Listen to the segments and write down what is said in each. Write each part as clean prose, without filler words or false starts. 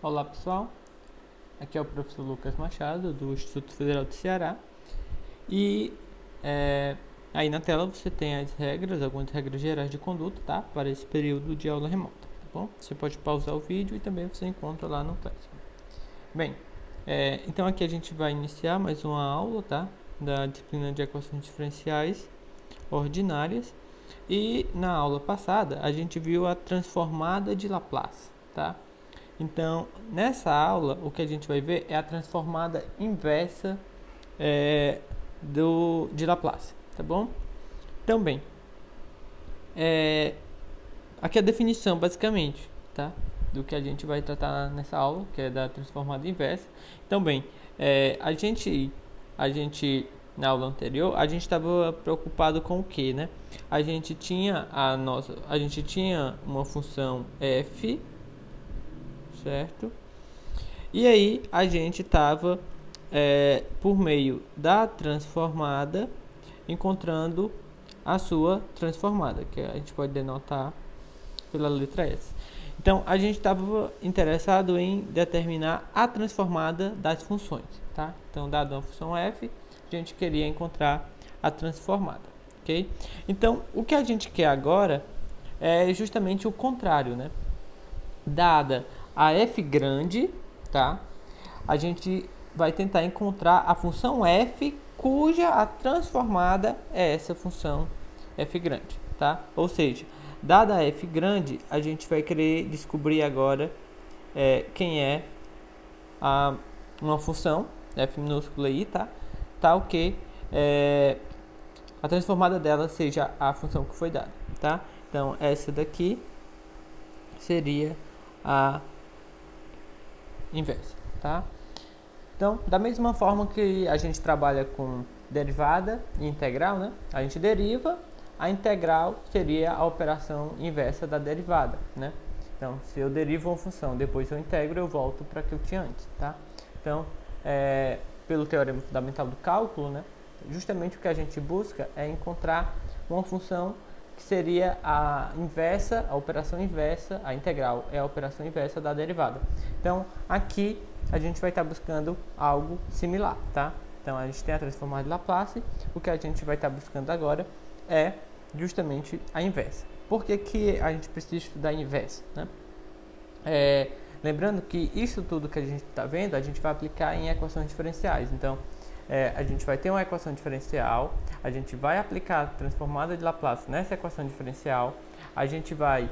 Olá pessoal, aqui é o professor Lucas Machado do Instituto Federal do Ceará e aí na tela você tem as regras, algumas regras gerais de conduta, tá? Para esse período de aula remota, tá bom? Você pode pausar o vídeo e também você encontra lá no Classroom. Bem, então aqui a gente vai iniciar mais uma aula, tá? Da disciplina de equações diferenciais ordinárias e na aula passada a gente viu a transformada de Laplace, tá? Então, nessa aula, o que a gente vai ver é a transformada inversa de Laplace, tá bom? Então, bem, aqui é a definição, basicamente, tá? Do que a gente vai tratar nessa aula, que é da transformada inversa. Então, bem, a gente, na aula anterior, a gente estava preocupado com o que, né? A gente tinha uma função f, certo? E aí a gente estava por meio da transformada encontrando a sua transformada, que a gente pode denotar pela letra S. Então a gente estava interessado em determinar a transformada das funções, tá? Então, dado uma função f, a gente queria encontrar a transformada, ok? Então o que a gente quer agora é justamente o contrário, né? Dada a f grande, tá? A gente vai tentar encontrar a função f cuja a transformada é essa função f grande, tá? Ou seja, dada a f grande, a gente vai querer descobrir agora quem é uma função f minúscula i, tá? Tal que a transformada dela seja a função que foi dada, tá? Então essa daqui seria a inversa, tá? Então, da mesma forma que a gente trabalha com derivada e integral, né? A gente deriva, a integral seria a operação inversa da derivada, né? Então, se eu derivo uma função, depois eu integro, eu volto para o que eu tinha antes, tá? Então, pelo teorema fundamental do cálculo, né? Justamente o que a gente busca é encontrar uma função que seria a inversa, a operação inversa, a integral é a operação inversa da derivada. Então, aqui a gente vai estar buscando algo similar, tá? Então, a gente tem a transformada de Laplace, o que a gente vai estar buscando agora é justamente a inversa. Por que que a gente precisa estudar a inversa, né? Lembrando que isso tudo que a gente está vendo, a gente vai aplicar em equações diferenciais. Então, a gente vai ter uma equação diferencial, a gente vai aplicar a transformada de Laplace nessa equação diferencial, a gente vai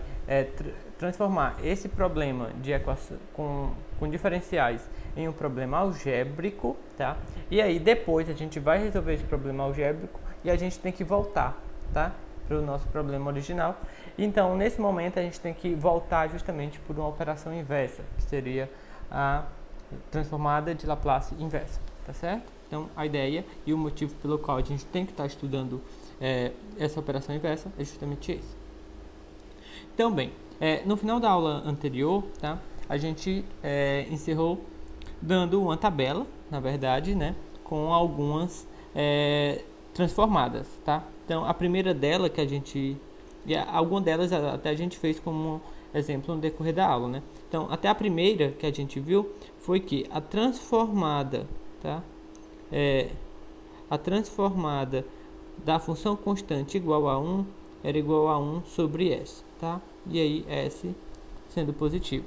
transformar esse problema de equação com diferenciais em um problema algébrico, tá? E aí depois a gente vai resolver esse problema algébrico e a gente tem que voltar, tá? Para o nosso problema original. Então, nesse momento, a gente tem que voltar justamente por uma operação inversa, que seria a transformada de Laplace inversa, tá certo? Então, a ideia e o motivo pelo qual a gente tem que estar estudando essa operação inversa é justamente esse. Então, bem, no final da aula anterior, tá, a gente encerrou dando uma tabela, na verdade, né, com algumas transformadas, tá? Então, a primeira dela que a gente... algumas delas até a gente fez como exemplo no decorrer da aula, né? Então, até a primeira que a gente viu foi que a transformada, tá? A transformada da função constante igual a 1 era igual a 1 sobre S, tá? E aí S sendo positivo.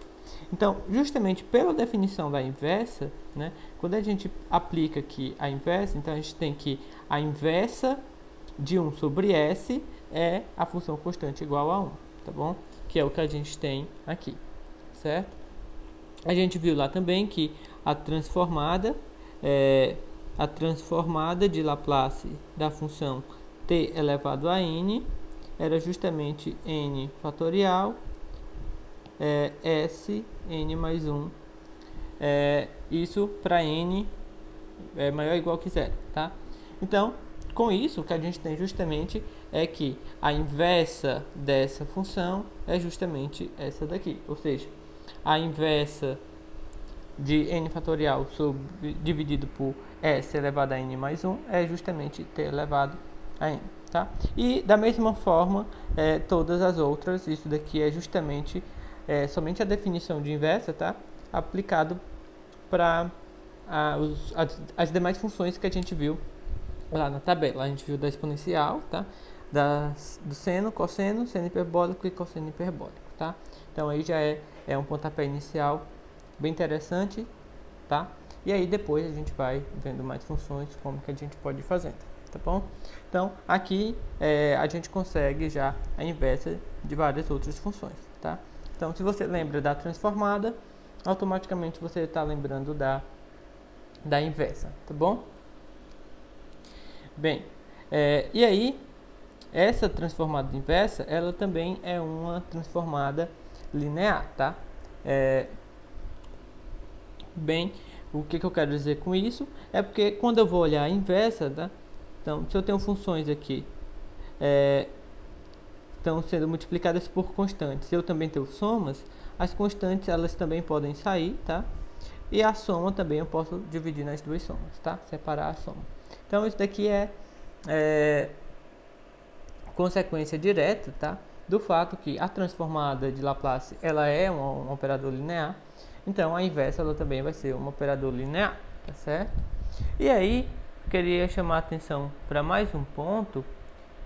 Então, justamente pela definição da inversa, né? Quando a gente aplica aqui a inversa, então a gente tem que a inversa de 1 sobre S é a função constante igual a 1, tá bom? Que é o que a gente tem aqui, certo? A gente viu lá também que a transformada de Laplace da função t elevado a n era justamente n fatorial s n mais 1, isso para n maior ou igual que zero, tá? Então, com isso, o que a gente tem justamente é que a inversa dessa função é justamente essa daqui, ou seja, a inversa de n fatorial dividido por s elevado a n mais 1 é justamente t elevado a n, tá? E da mesma forma, todas as outras, isso daqui é justamente somente a definição de inversa, tá? aplicado para as demais funções que a gente viu lá na tabela. A gente viu da exponencial, tá? Do seno, cosseno, seno hiperbólico e cosseno hiperbólico, tá? Então aí já é um pontapé inicial bem interessante, tá? E aí depois a gente vai vendo mais funções, como que a gente pode ir fazendo, tá bom? Então aqui a gente consegue já a inversa de várias outras funções, tá? Então se você lembra da transformada, automaticamente você está lembrando da inversa, tá bom? Bem, e aí essa transformada inversa, ela também é uma transformada linear, tá? Bem, o que eu quero dizer com isso? É porque quando eu vou olhar a inversa, tá? Então, se eu tenho funções aqui, estão sendo multiplicadas por constantes, eu também tenho somas, as constantes elas também podem sair, tá? E a soma também eu posso dividir nas duas somas, tá? Separar a soma. Então, isso daqui é consequência direta, tá? Do fato que a transformada de Laplace ela é um operador linear, então a inversa ela também vai ser um operador linear, tá certo? E aí, queria chamar a atenção para mais um ponto,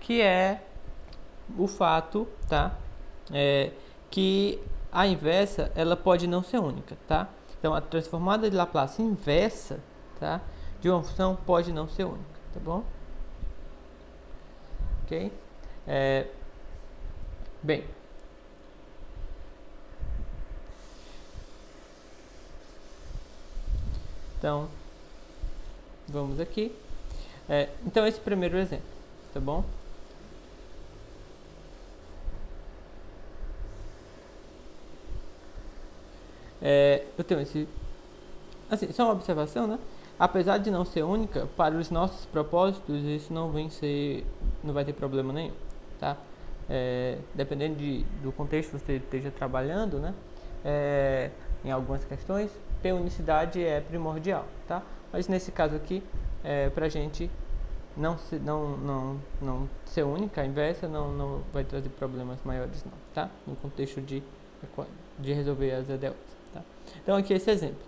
que é o fato, tá? Que a inversa ela pode não ser única, tá? Então a transformada de Laplace inversa, tá? De uma função pode não ser única, tá bom? Ok? Bem, então vamos aqui. Então esse primeiro exemplo, tá bom? Eu tenho esse, assim, só uma observação, né? Apesar de não ser única, para os nossos propósitos isso não vai ter problema nenhum, tá? Dependendo do contexto que você esteja trabalhando, né? Em algumas questões, ter unicidade é primordial, tá? Mas nesse caso aqui, para a gente não ser única, a inversa não vai trazer problemas maiores não, tá? No contexto de resolver as EDOs, tá? Então aqui esse exemplo.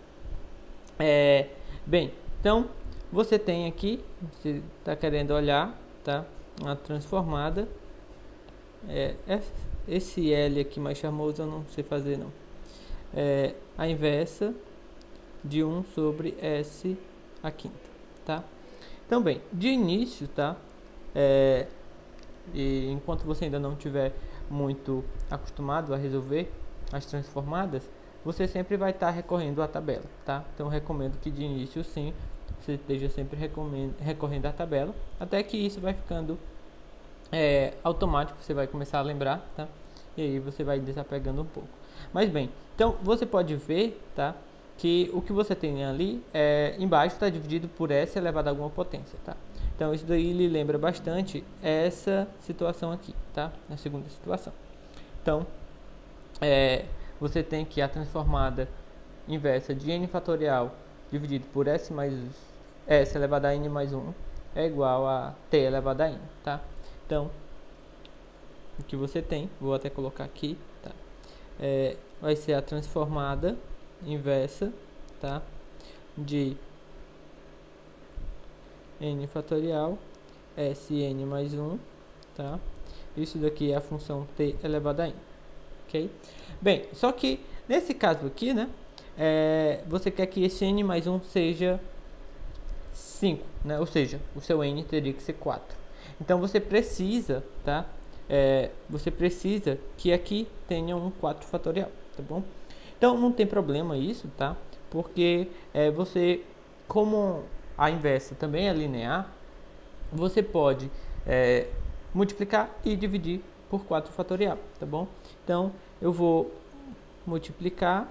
Bem, então você tem aqui, você está querendo olhar, tá? A transformada. Esse L aqui mais charmoso eu não sei fazer não. A inversa de 1 sobre S a quinta, tá? Então bem, de início, tá? E enquanto você ainda não estiver muito acostumado a resolver as transformadas, você sempre vai estar recorrendo à tabela, tá? Então recomendo que de início sim, você esteja sempre recorrendo à tabela, até que isso vai ficando automático, você vai começar a lembrar, tá? E aí você vai desapegando um pouco. Mas bem, então você pode ver, tá? Que o que você tem ali embaixo está dividido por S elevado a alguma potência, tá? Então isso daí lhe lembra bastante essa situação aqui, tá? A segunda situação. Então, você tem que a transformada inversa de n fatorial dividido por S elevado a n mais 1 é igual a t elevado a n, tá? Então, o que você tem, vou até colocar aqui, tá? Vai ser a transformada inversa, tá? De n fatorial Sn mais 1, tá? Isso daqui é a função t elevado a n, ok? Bem, só que nesse caso aqui, né? Você quer que esse n mais 1 seja 5, né? Ou seja, o seu n teria que ser 4. Então você precisa, tá? Você precisa que aqui tenha um 4 fatorial, tá bom? Então não tem problema isso, tá? Porque você, como a inversa também é linear, você pode multiplicar e dividir por 4 fatorial, tá bom? Então eu vou multiplicar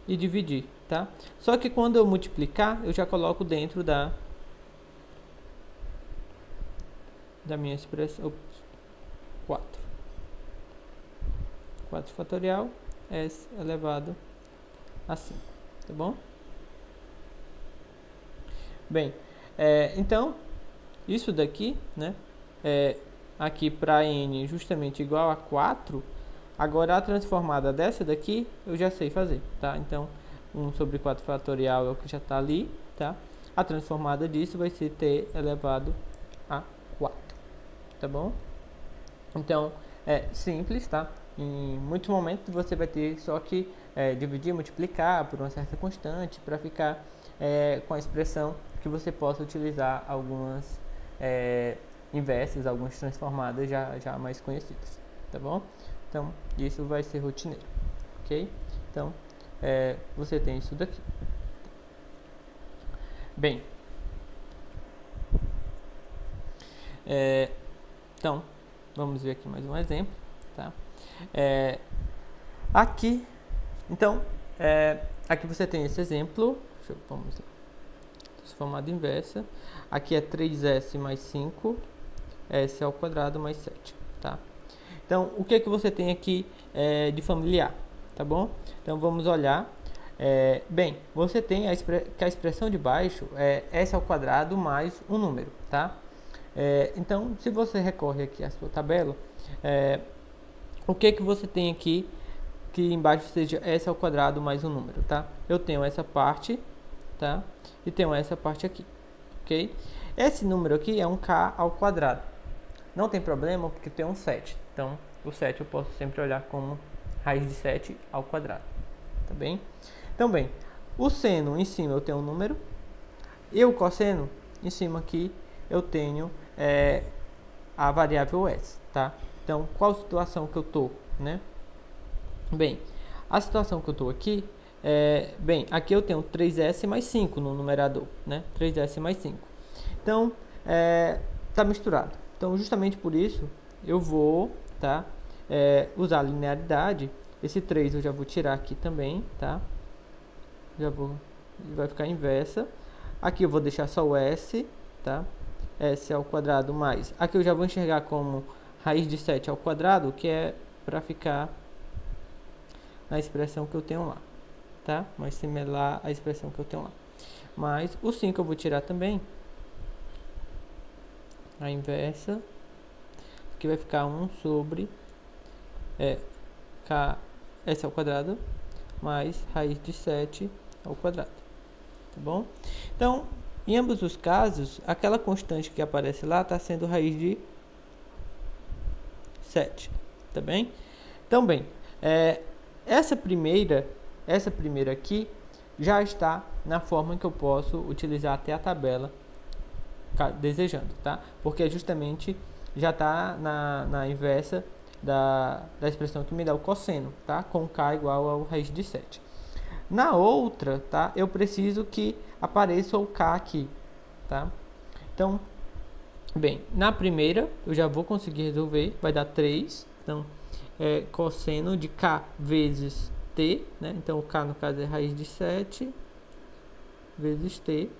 e dividir, tá? Só que quando eu multiplicar, eu já coloco dentro da minha expressão 4 fatorial S elevado a 5, tá bom? Bem, então isso daqui, né, aqui para n justamente igual a 4, agora a transformada dessa daqui eu já sei fazer, tá? Então 1 sobre 4 fatorial é o que já está ali, tá? A transformada disso vai ser t elevado a 4, tá bom? Então, é simples, tá? Em muitos momentos você vai ter só que dividir, multiplicar por uma certa constante para ficar com a expressão que você possa utilizar algumas inversas, algumas transformadas já mais conhecidas, tá bom? Então, isso vai ser rotineiro, ok? Então, você tem isso daqui. Bem, então, vamos ver aqui mais um exemplo, tá? Aqui, então, aqui você tem esse exemplo, vamos lá, transformada inversa, aqui é 3s mais 5, s ao quadrado mais 7, tá? Então, o que é que você tem aqui de familiar, tá bom? Então, vamos olhar. Bem, você tem que a expressão de baixo é s ao quadrado mais um número, tá? Então, se você recorre aqui à sua tabela, o que que você tem aqui que embaixo seja s ao quadrado mais um número, tá? Eu tenho essa parte, tá? E tenho essa parte aqui, ok? Esse número aqui é um k ao quadrado. Não tem problema porque tem um 7. Então, o 7 eu posso sempre olhar como raiz de 7 ao quadrado, tá bem? Então, bem, o seno em cima eu tenho um número e o cosseno em cima aqui eu tenho a variável s, tá? Então, qual situação que eu tô, né? Bem, a situação que eu tô aqui bem, aqui eu tenho 3s mais 5 no numerador, né? 3s mais 5. Então, tá misturado. Então, justamente por isso, eu vou, tá? Usar a linearidade. Esse 3 eu já vou tirar aqui também, tá? Vai ficar inversa. Aqui eu vou deixar só o s, tá? S ao quadrado mais. Aqui eu já vou enxergar como raiz de 7 ao quadrado, que é para ficar na expressão que eu tenho lá, tá? Mais similar à expressão que eu tenho lá. Mas o 5 eu vou tirar também. A inversa. Aqui vai ficar 1 sobre s ao quadrado mais raiz de 7 ao quadrado, tá bom? Então, em ambos os casos, aquela constante que aparece lá está sendo raiz de 7, tá bem? Então, bem, essa primeira aqui já está na forma que eu posso utilizar até a tabela desejando, tá? Porque justamente já está na inversa da expressão que me dá o cosseno, tá? Com k igual ao raiz de 7. Na outra, tá? Eu preciso que apareça o k aqui, tá? Então, bem, na primeira eu já vou conseguir resolver, vai dar 3. Então, cosseno de k vezes t, né? Então, o k no caso é raiz de 7 vezes t,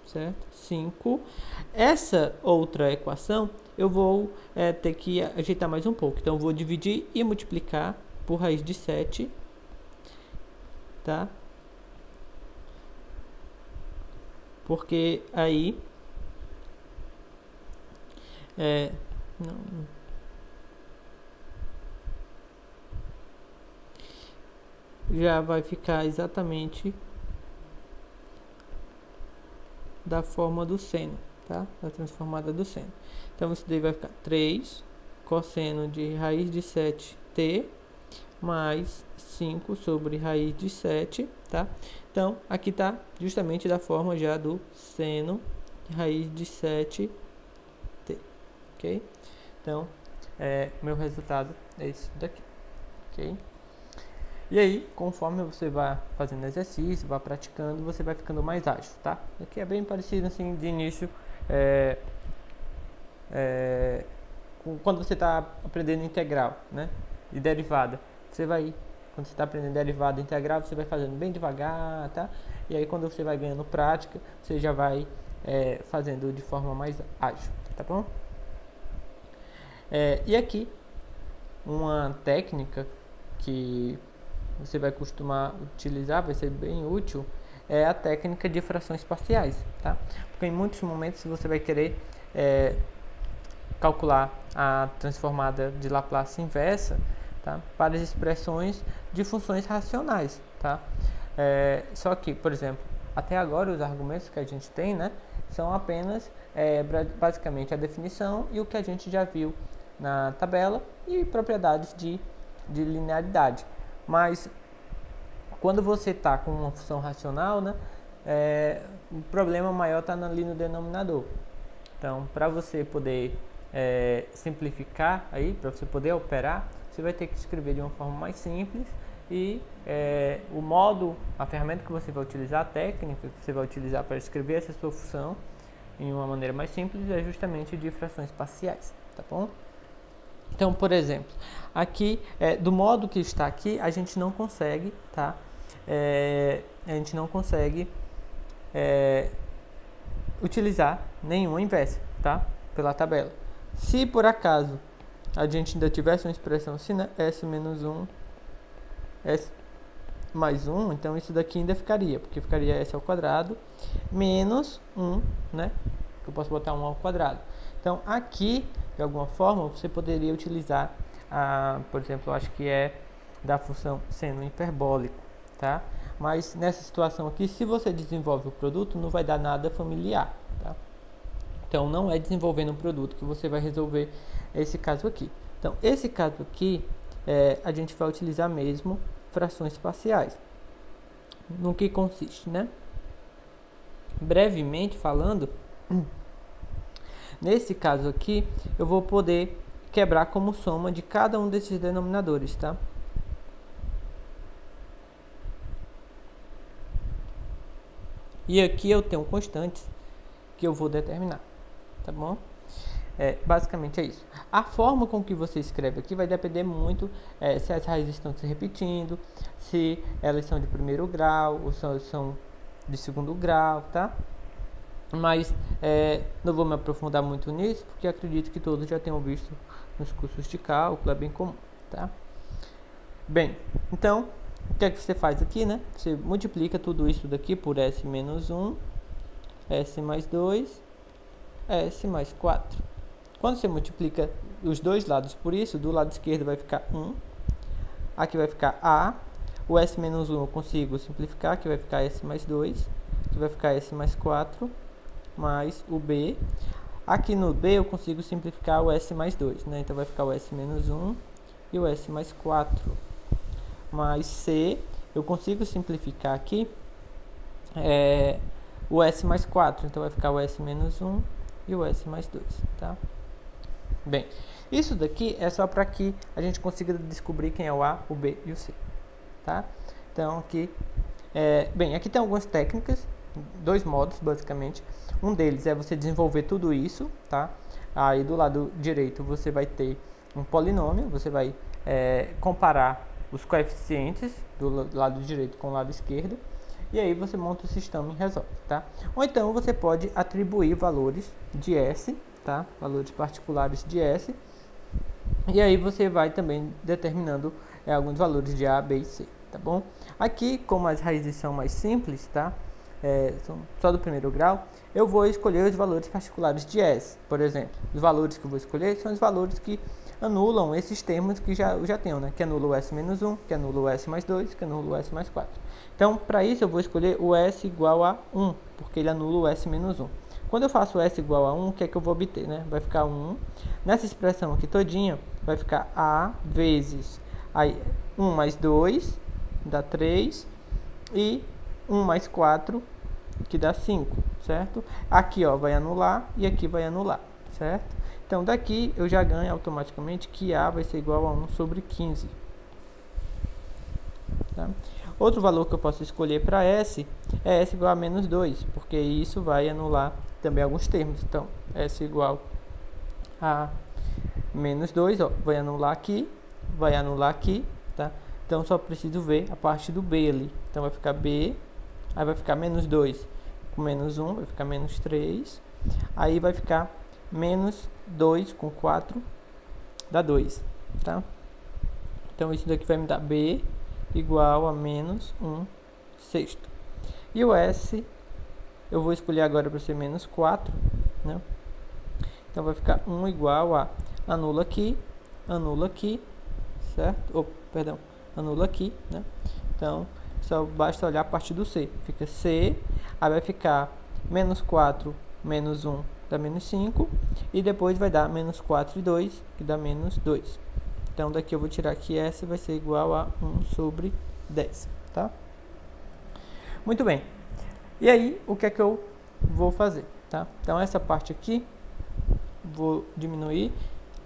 certo? 5. Essa outra equação eu vou ter que ajeitar mais um pouco. Então, eu vou dividir e multiplicar por raiz de 7, tá? Porque aí já vai ficar exatamente da forma do seno, tá? Da transformada do seno. Então, isso daí vai ficar 3 cosseno de raiz de 7t mais 5 sobre raiz de 7, tá? Então, aqui tá justamente da forma já do seno de raiz de 7t, ok? Então, meu resultado é esse daqui, ok? E aí, conforme você vai fazendo exercício, vai praticando, você vai ficando mais ágil, tá? Aqui é bem parecido assim de início, quando você está aprendendo integral, né? E derivada, quando você está aprendendo derivada integral, você vai fazendo bem devagar, tá? E aí, quando você vai ganhando prática, você já vai fazendo de forma mais ágil, tá bom? E aqui, uma técnica que você vai costumar utilizar, vai ser bem útil, é a técnica de frações parciais, tá? Porque em muitos momentos você vai querer calcular a transformada de Laplace inversa, tá? Para as expressões de funções racionais, tá? Só que, por exemplo, até agora os argumentos que a gente tem, né, são apenas basicamente a definição e o que a gente já viu na tabela e propriedades de linearidade. Mas quando você está com uma função racional, né, o problema maior está ali no denominador. Então, para você poder simplificar aí, para você poder operar, você vai ter que escrever de uma forma mais simples e o modo, a ferramenta que você vai utilizar, a técnica que você vai utilizar para escrever essa sua função em uma maneira mais simples é justamente de frações parciais, tá bom? Então, por exemplo, aqui, do modo que está aqui, a gente não consegue, tá? A gente não consegue utilizar nenhuma inversa, tá? Pela tabela. Se por acaso a gente ainda tivesse uma expressão assim, né? S menos 1, S mais 1, então isso daqui ainda ficaria, porque ficaria S ao quadrado menos 1, né? Eu posso botar 1 ao quadrado. Então, aqui, de alguma forma, você poderia utilizar, por exemplo, eu acho que é da função seno hiperbólico, tá? Mas nessa situação aqui, se você desenvolve o produto, não vai dar nada familiar, tá? Então, não é desenvolvendo um produto que você vai resolver esse caso aqui. Então, esse caso aqui, a gente vai utilizar mesmo frações parciais. No que consiste, né? Brevemente falando, nesse caso aqui, eu vou poder quebrar como soma de cada um desses denominadores, tá? E aqui eu tenho constantes que eu vou determinar, tá bom? Basicamente é isso. A forma com que você escreve aqui vai depender muito se as raízes estão se repetindo, se elas são de primeiro grau ou são de segundo grau, tá? Mas não vou me aprofundar muito nisso, porque acredito que todos já tenham visto nos cursos de cálculo, é bem comum, tá? Bem, então, o que é que você faz aqui, né? Você multiplica tudo isso daqui por S menos 1, S mais 2, S mais 4. Quando você multiplica os dois lados por isso, do lado esquerdo vai ficar 1, aqui vai ficar A, o S menos 1 eu consigo simplificar, aqui vai ficar S mais 2, aqui vai ficar S mais 4, mais o B. Aqui no B eu consigo simplificar o S mais 2, né? Então vai ficar o S menos 1 e o S mais 4, mais C. Eu consigo simplificar aqui o S mais 4, então vai ficar o S menos 1 e o S mais 2, tá? Bem, isso daqui é só para que a gente consiga descobrir quem é o A, o B e o C, tá? Então aqui, bem, aqui tem algumas técnicas, dois modos basicamente. Um deles é você desenvolver tudo isso, tá? Aí do lado direito você vai ter um polinômio, você vai comparar os coeficientes do lado direito com o lado esquerdo, e aí você monta o sistema e resolve, tá? Ou então você pode atribuir valores de S, tá? Valores particulares de S, e aí você vai também determinando alguns valores de A, B e C, tá bom? Aqui, como as raízes são mais simples, tá? São só do primeiro grau, eu vou escolher os valores particulares de S, por exemplo. Os valores que eu vou escolher são os valores que anulam esses termos que eu já tenho, né? Que anula o S menos 1, que anula o S mais 2, que anula o S mais 4. Então, para isso eu vou escolher o S igual a 1, porque ele anula o S menos 1. Quando eu faço S igual a 1, o que é que eu vou obter, né? Vai ficar 1. Nessa expressão aqui todinha, vai ficar A vezes aí, 1 mais 2, dá 3, e 1 mais 4, que dá 5, certo? Aqui, ó, vai anular e aqui vai anular, certo? Então, daqui eu já ganho automaticamente que A vai ser igual a 1 sobre 15. Tá? Outro valor que eu posso escolher para S é S igual a menos 2, porque isso vai anular também alguns termos. Então, S igual a menos 2, ó, vai anular aqui, tá? Então, só preciso ver a parte do B ali. Então, vai ficar B, aí vai ficar menos 2 com menos 1, vai ficar menos 3. Aí vai ficar menos 2 com 4, dá 2, tá? Então, isso daqui vai me dar B igual a menos 1 sexto. E o S, eu vou escolher agora para ser menos 4, né? Então, vai ficar 1 igual a anula aqui, certo? Perdão, anula aqui, né? Então, só basta olhar a partir do C. Fica C, aí vai ficar menos 4, menos 1, dá menos 5. E depois vai dar menos 4 e 2, que dá menos 2. Então, daqui eu vou tirar que S vai ser igual a 1 sobre 10, tá? Muito bem. E aí, o que é que eu vou fazer, tá? Então, essa parte aqui, vou diminuir,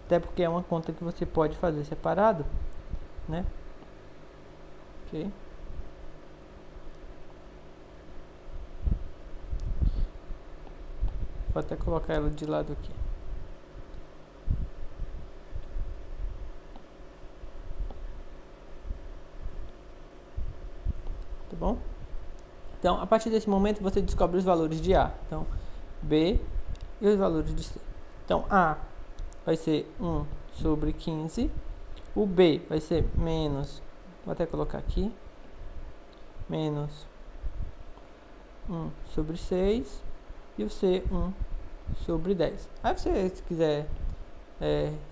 até porque é uma conta que você pode fazer separado, né? Ok. Vou até colocar ela de lado aqui. Tá bom? Então, a partir desse momento, você descobre os valores de A. Então, B e os valores de C. Então, A vai ser 1 sobre 15. O B vai ser menos, vou até colocar aqui, menos 1 sobre 6. E o C, 1 sobre 10. Aí você, se quiser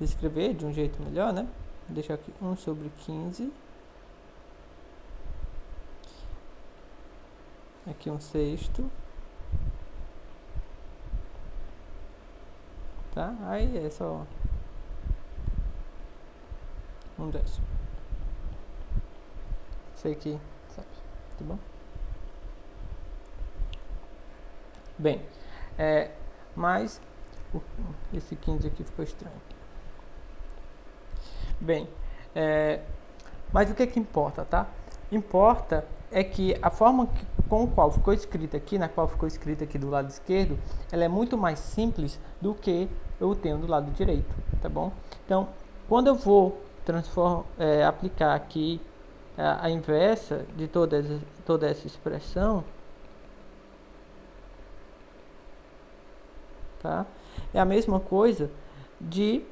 escrever de um jeito melhor, né? Vou deixar aqui 1 sobre 15. Aqui 1/6. Tá? Aí é só 1/10. Sei que sabe, tá bom? Bem, mas esse 15 aqui ficou estranho. Bem, mas o que que importa, tá? Importa é que a forma com a qual ficou escrita aqui, na qual ficou escrita aqui do lado esquerdo, ela é muito mais simples do que eu tenho do lado direito, tá bom? Então, quando eu vou aplicar aqui a inversa de toda essa expressão, tá? É a mesma coisa de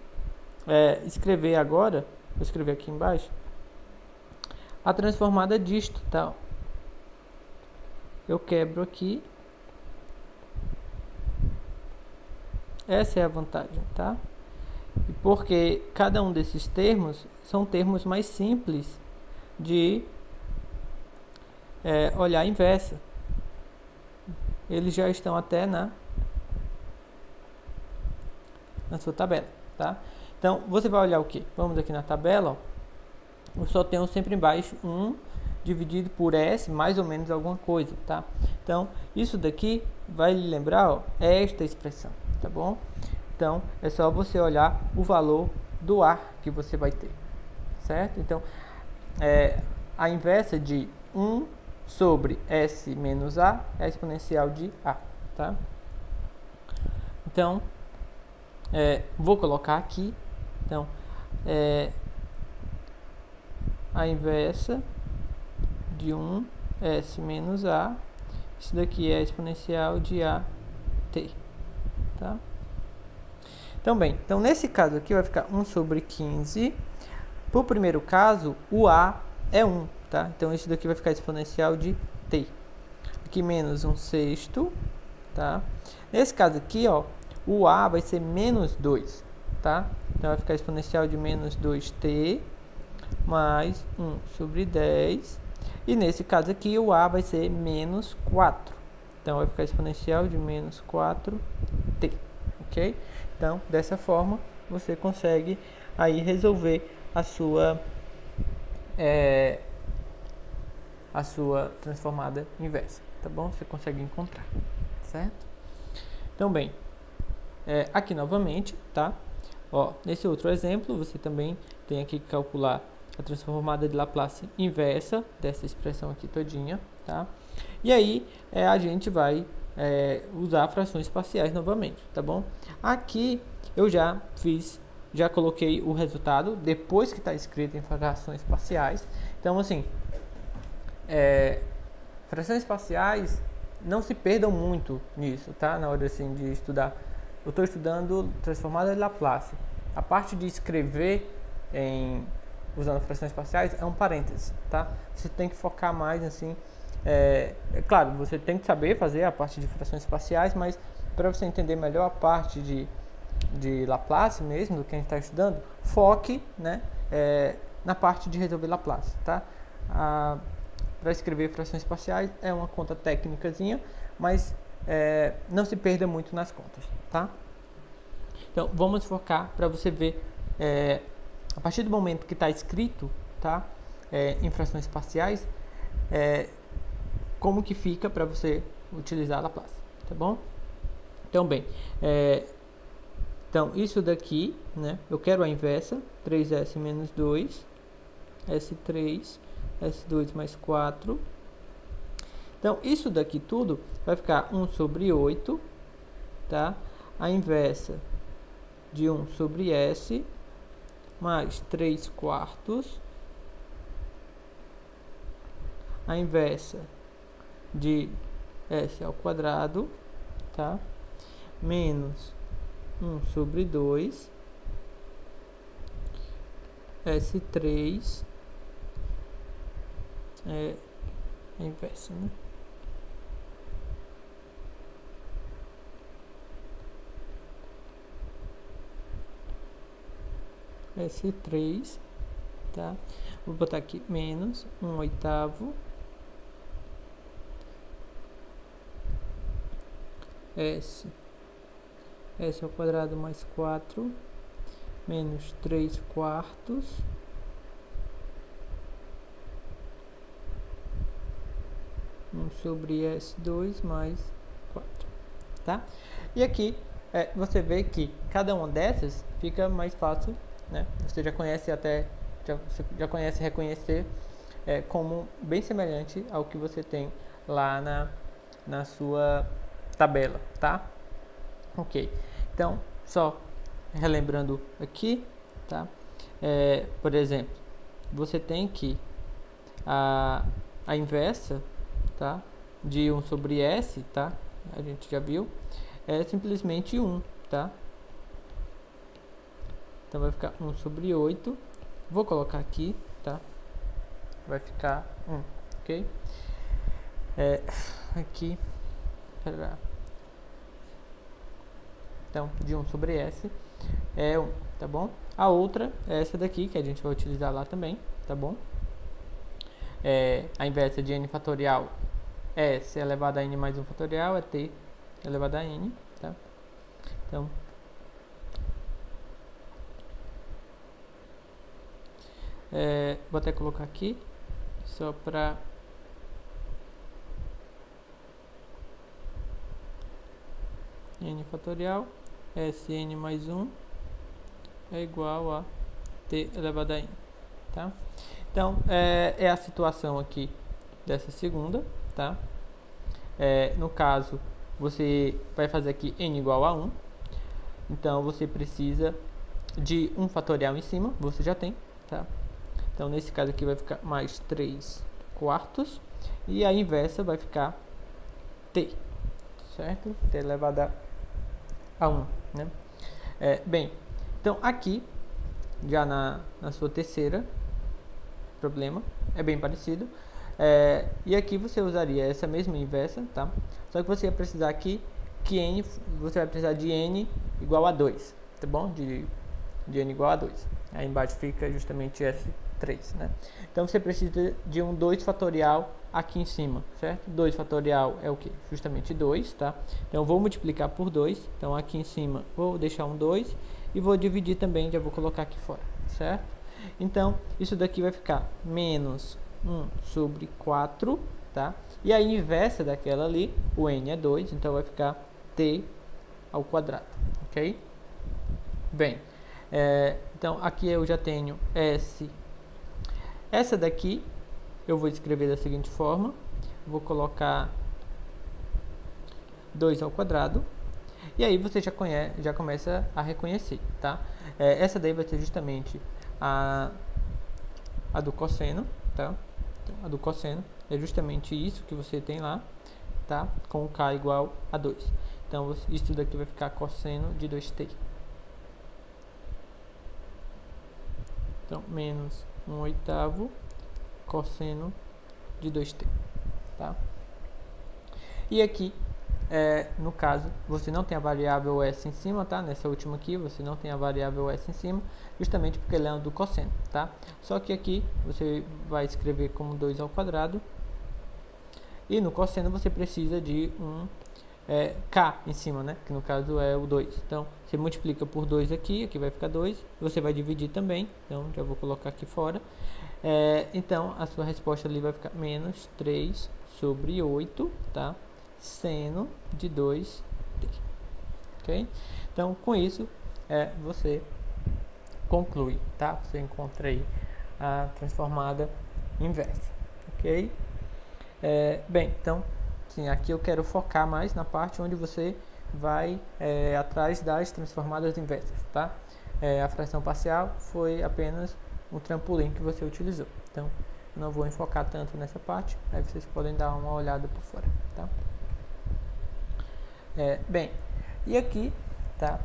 escrever agora, vou escrever aqui embaixo, a transformada disto, tá? Eu quebro aqui. Essa é a vantagem, tá? E porque cada um desses termos são termos mais simples de olhar a inversa. Eles já estão até na sua tabela, tá? Então, você vai olhar o que? Vamos aqui na tabela, ó. Eu só tenho sempre embaixo 1 dividido por S, mais ou menos alguma coisa, tá? Então, isso daqui vai lhe lembrar, ó, esta expressão, tá bom? Então, é só você olhar o valor do A que você vai ter, certo? Então, a inversa de 1 sobre S menos A é a exponencial de A, tá? Então, vou colocar aqui, então, a inversa de 1 S menos A, isso daqui é a exponencial de AT, tá? Então, bem, então nesse caso aqui vai ficar 1 sobre 15. Para o primeiro caso, o A é 1, tá? Então, isso daqui vai ficar exponencial de T. Aqui menos 1/6, tá? Nesse caso aqui, ó, o A vai ser menos 2, tá? Então, vai ficar exponencial de menos 2T mais 1 sobre 10. E nesse caso aqui, o A vai ser menos 4. Então, vai ficar exponencial de menos 4T, ok? Então, dessa forma, você consegue aí resolver a sua transformada inversa, tá bom? Você consegue encontrar, certo? Então, bem, aqui novamente, tá? Ó, nesse outro exemplo, você também tem aqui que calcular a transformada de Laplace inversa dessa expressão aqui todinha, tá? E aí, a gente vai usar frações parciais novamente, tá bom? Aqui eu já coloquei o resultado depois que está escrito em frações parciais. Então, assim, frações parciais, não se perdam muito nisso, tá? Na hora assim de estudar. Eu estou estudando transformada de Laplace. A parte de escrever usando frações parciais é um parêntese, tá? Você tem que focar mais assim. Claro, você tem que saber fazer a parte de frações parciais, mas para você entender melhor a parte de Laplace mesmo, do que a gente está estudando, foque, né, na parte de resolver Laplace, tá? para escrever frações parciais. É uma conta técnicazinha, mas não se perda muito nas contas, tá? Então, vamos focar para você ver, a partir do momento que está escrito, tá? Em frações parciais, como que fica para você utilizar a Laplace, tá bom? Então, bem, então isso daqui, né? Eu quero a inversa, 3s menos 2, S3, S2 mais 4. Então, isso daqui tudo vai ficar 1 sobre 8, tá? A inversa de 1 sobre S, mais 3 quartos. A inversa de S ao quadrado, tá? Menos 1 sobre 2, S3, a inversa, né? S3, tá? Vou botar aqui menos 1/8 S ao quadrado mais 4 menos 3 quartos sobre S2 mais 4, tá? E aqui você vê que cada uma dessas fica mais fácil, né? Você já conhece já conhece reconhecer como bem semelhante ao que você tem lá na sua tabela, tá? Ok, então só relembrando aqui, tá? Por exemplo, você tem que a inversa, tá? De 1 sobre S, tá? A gente já viu, é simplesmente 1, tá? Então vai ficar 1 sobre 8. Vou colocar aqui, tá? Vai ficar 1, ok? Aqui, então, de 1 sobre S é 1, tá bom? A outra é essa daqui, que a gente vai utilizar lá também, tá bom? A inversa de n fatorial é S elevado a n mais 1 fatorial, é T elevado a n, tá? Então, vou até colocar aqui, só para n fatorial, Sn mais 1 é igual a T elevado a n, tá? Então, é a situação aqui dessa segunda, tá? No caso, você vai fazer aqui n igual a 1, então você precisa de um fatorial em cima, você já tem, tá? Então, nesse caso aqui vai ficar mais 3 quartos, e a inversa vai ficar T, certo? T elevado a 1, né? Bem, então aqui, já na sua terceira problema, é bem parecido. E aqui você usaria essa mesma inversa, tá? Só que você vai precisar aqui que n, você vai precisar de n igual a 2, tá bom? De n igual a 2. Aí embaixo fica justamente S3, né? Então você precisa de um 2 fatorial aqui em cima, certo? 2 fatorial é o que? Justamente 2, tá? Então vou multiplicar por 2. Então aqui em cima vou deixar um 2 e vou dividir também, já vou colocar aqui fora, certo? Então isso daqui vai ficar menos 1 sobre 4, tá? E a inversa daquela ali, o n é 2, então vai ficar t ao quadrado, ok? Bem, então aqui eu já tenho S. Essa daqui eu vou escrever da seguinte forma, vou colocar 2 ao quadrado, e aí você já começa a reconhecer, tá? Essa daí vai ser justamente a do cosseno, tá? Então, a do cosseno é justamente isso que você tem lá, tá? Com k igual a 2. Então, isso daqui vai ficar cosseno de 2t. Então, menos 1/8 cosseno de 2t, tá? E aqui, no caso, você não tem a variável s em cima, tá? Nessa última aqui, você não tem a variável s em cima, justamente porque ela é do cosseno, tá? Só que aqui, você vai escrever como 2 ao quadrado, E no cosseno você precisa de um K em cima, né? Que no caso é o 2. Então, você multiplica por 2 aqui, aqui vai ficar 2. Você vai dividir também, então já vou colocar aqui fora. Então, a sua resposta ali vai ficar menos 3 sobre 8, tá? Seno de 2t. Ok? Então, com isso, você conclui, tá? Você encontra aí a transformada inversa, ok? Bem, então, sim, aqui eu quero focar mais na parte onde você vai atrás das transformadas inversas, tá? A fração parcial foi apenas um trampolim que você utilizou, então não vou enfocar tanto nessa parte, aí vocês podem dar uma olhada por fora, tá? Bem, e aqui, tá?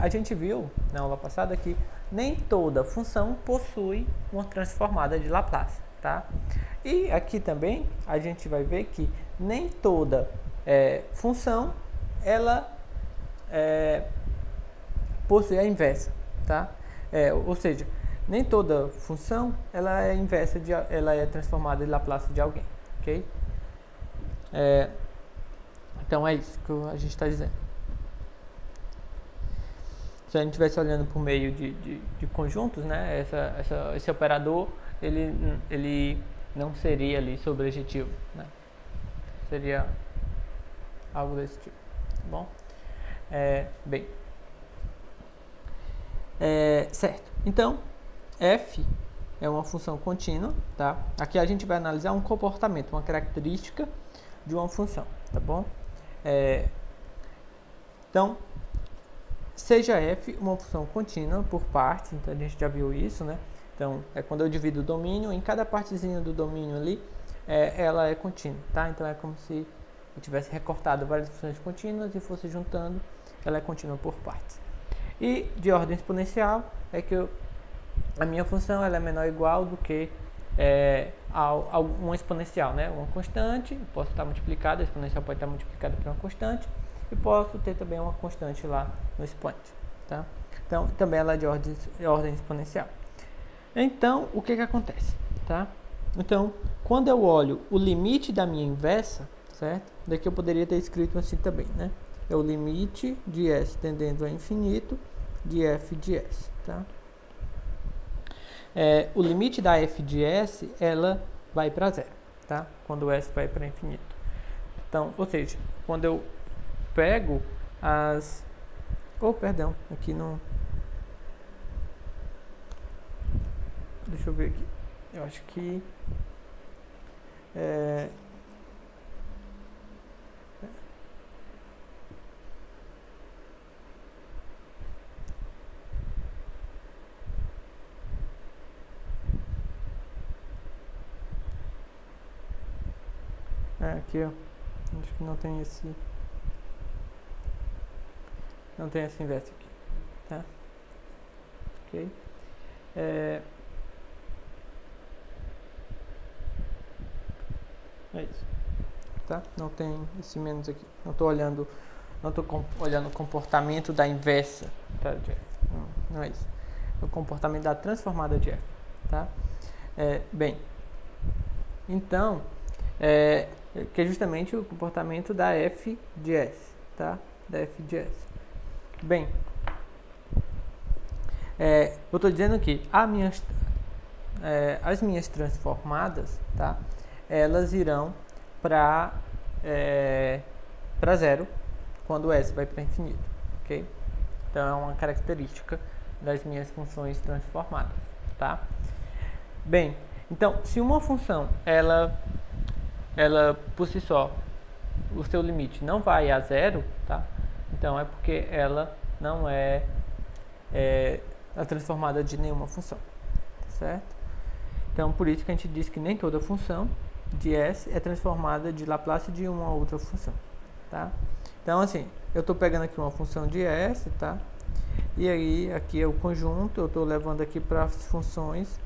A gente viu na aula passada que nem toda função possui uma transformada de Laplace, tá? E aqui também a gente vai ver que nem toda função ela possui a inversa, tá? Ou seja, nem toda função ela é inversa ela é transformada de Laplace de alguém, ok? Então é isso que a gente está dizendo. Se a gente estivesse olhando por meio de conjuntos, né, esse operador ele não seria ali sobrejetivo, né? Seria algo desse tipo, tá bom? Bem, certo. Então, f é uma função contínua, tá? Aqui a gente vai analisar um comportamento, uma característica de uma função, tá bom? Então, seja f uma função contínua por partes, então a gente já viu isso, né? Então, quando eu divido o domínio, em cada partezinha do domínio ali, ela é contínua, tá? Então, é como se eu tivesse recortado várias funções contínuas e fosse juntando, ela é contínua por partes. E de ordem exponencial, é que a minha função ela é menor ou igual do que a uma exponencial, né? Uma constante, posso estar multiplicada, a exponencial pode estar multiplicada por uma constante, e posso ter também uma constante lá no expoente, tá? Então, também ela é de ordem exponencial. Então, o que acontece, tá? Então, quando eu olho o limite da minha inversa, certo? Daqui eu poderia ter escrito assim também, né? É o limite de s tendendo a infinito de f de s, tá? O limite da f de s, ela vai para zero, tá? Quando o s vai para infinito. Então, ou seja, quando eu pego as... perdão, aqui não... Deixa eu ver aqui. Eu acho que... aqui, ó. Acho que não tem esse... Não tem esse inverso aqui, tá? Ok? É isso, tá? Não tem esse menos aqui. Não estou olhando o comportamento da inversa, tá, de f. Não é isso. É o comportamento da transformada de f, tá? Bem, então, que é justamente o comportamento da f de s, tá? Da f de s. Bem, eu estou dizendo que as minhas transformadas, tá? Elas irão para zero quando s vai para infinito, ok? Então, é uma característica das minhas funções transformadas, tá? Bem, então, se uma função, ela por si só, o seu limite não vai a zero, tá? Então, é porque ela não é a transformada de nenhuma função, certo? Então, por isso que a gente diz que nem toda função de s é transformada de Laplace de uma outra função, tá? Então, assim, eu estou pegando aqui uma função de s, tá? E aí, aqui é o conjunto, eu estou levando aqui para as funções,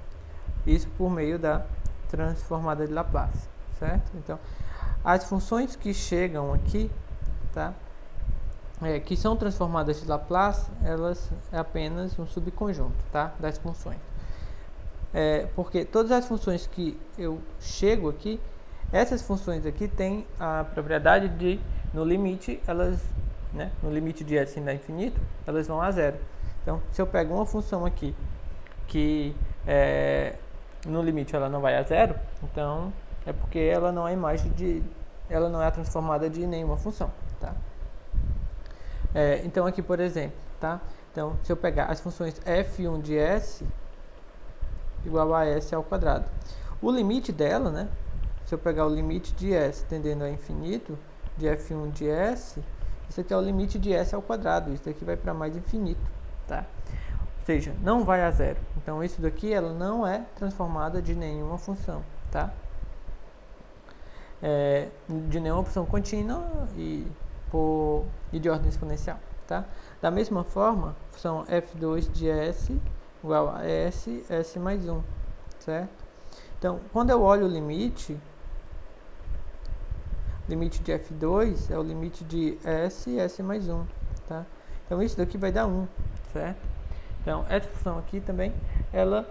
isso por meio da transformada de Laplace, certo? Então, as funções que chegam aqui, tá? Que são transformadas de Laplace, elas é apenas um subconjunto, tá? Das funções. Porque todas as funções que eu chego aqui, Essas funções aqui têm a propriedade de, no limite, elas, né, no limite de S a infinito, elas vão a zero. Então, se eu pego uma função aqui que no limite ela não vai a zero, então é porque ela não é ela não é a transformada de nenhuma função, tá? Então aqui, por exemplo, tá? Então, se eu pegar as funções f1 de s igual a s ao quadrado, o limite dela, né? Se eu pegar o limite de s tendendo a infinito de f1 de s, isso aqui é o limite de s ao quadrado, isso daqui vai para mais infinito, tá? Ou seja, não vai a zero. Então, isso daqui ela não é transformada de nenhuma função, tá? De nenhuma função contínua e de ordem exponencial, tá? Da mesma forma, função f2 de s igual a s mais 1, certo? Então, quando eu olho o limite de f2 é o limite de s mais 1, tá? Então, isso daqui vai dar 1, certo? Então, essa função aqui também, ela,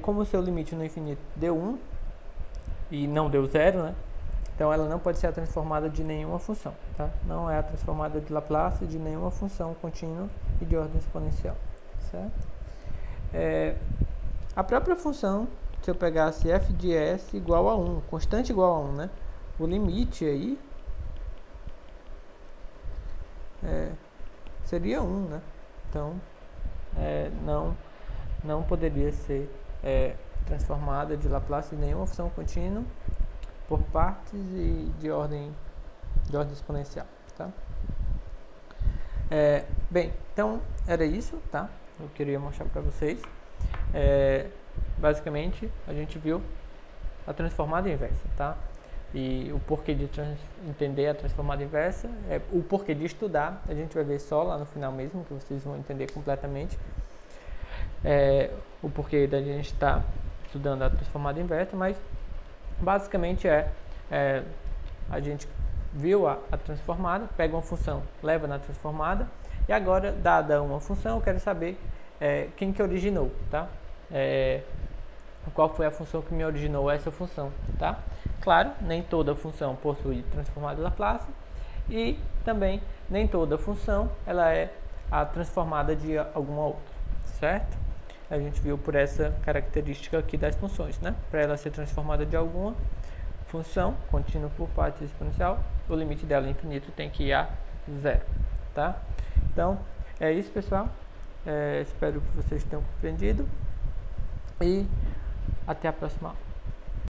como o seu limite no infinito deu 1 e não deu 0, né? Então, ela não pode ser a transformada de nenhuma função, tá? Não é a transformada de Laplace de nenhuma função contínua e de ordem exponencial, certo? A própria função, se eu pegasse f de s igual a 1, constante igual a 1, né? O limite aí seria 1, né? Então, não poderia ser transformada de Laplace de nenhuma função contínua por partes e de ordem exponencial, tá? Bem, então era isso, tá? Eu queria mostrar para vocês. Basicamente, a gente viu a transformada inversa, tá? E o porquê de entender a transformada inversa, o porquê de estudar, a gente vai ver só lá no final mesmo, que vocês vão entender completamente. O porquê da gente estar estudando a transformada inversa, mas basicamente a gente viu a transformada, pega uma função, leva na transformada, e agora, dada uma função, eu quero saber quem que originou, tá? Qual foi a função que me originou essa função, tá? Claro, nem toda função possui transformada de Laplace, e também nem toda função ela é a transformada de alguma outra, certo? A gente viu por essa característica aqui das funções, né? Para ela ser transformada de alguma função contínua por partes exponencial, o limite dela infinito tem que ir a zero, tá? Então, é isso, pessoal. Espero que vocês tenham compreendido e até a próxima aula.